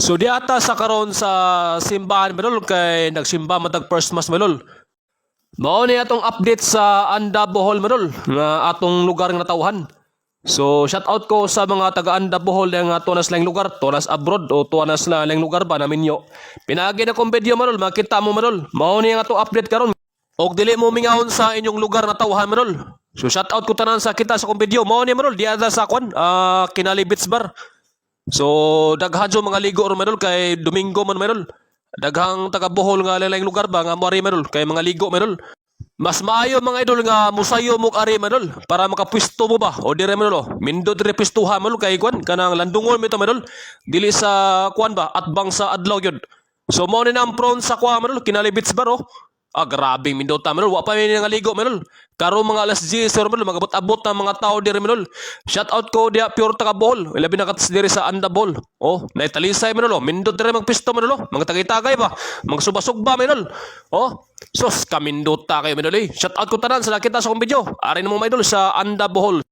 So di ata sa karon sa simbahan madol kay nagsimba matag first mass madol. Mao ni atong update sa Anda Bohol madol nga atong lugar nga natawhan. So shout out ko sa mga taga Anda Bohol nga tunas lang lugar, tunas abroad o tunas lang lugar ba namin yo. Pinagi na kong video madol, makita mo madol. Mao ni nga atong update karon. Og dili mo mingahon sa inyong lugar na tawhan madol. So shout out ko tanan sa kita sa kong video. Mao ni madol, di ada sa kwan, Kinali Beach Bar. So daghadyo mga ligo ron medol kay Domingo man medol. Daghang taga Bohol nga lain lugar ba nga moari medol kay mga ligo medol. Mas maayo mga idol nga musayo mo ari medol para makapwesto mo ba o dire medol oh. Mindot dire pwestuha medol kay kwan kanang landungon mito medol. Dili sa kwan ba atbang sa adlaw gyud. So mo ni ang prawn sa kwa medol Kinali Beach Bar oh. Grabing mindota medol wa pa mi nga ligo medol. Karo mga alas 10 medol magabot-abot ang mga tao dire medol. Shout out ko dia pure taga Bohol. Labi na katas dire sa Anda Bohol. Oh, naitalisay medol oh. Mindot dire magpisto medol oh. Mga tagay-tagay ba. Mga subasugba medol. Oh, sos kamindota kayo medol eh. Shout out ko tanan sa nakita sa akong video. Ari na mo medol sa Anda Bohol.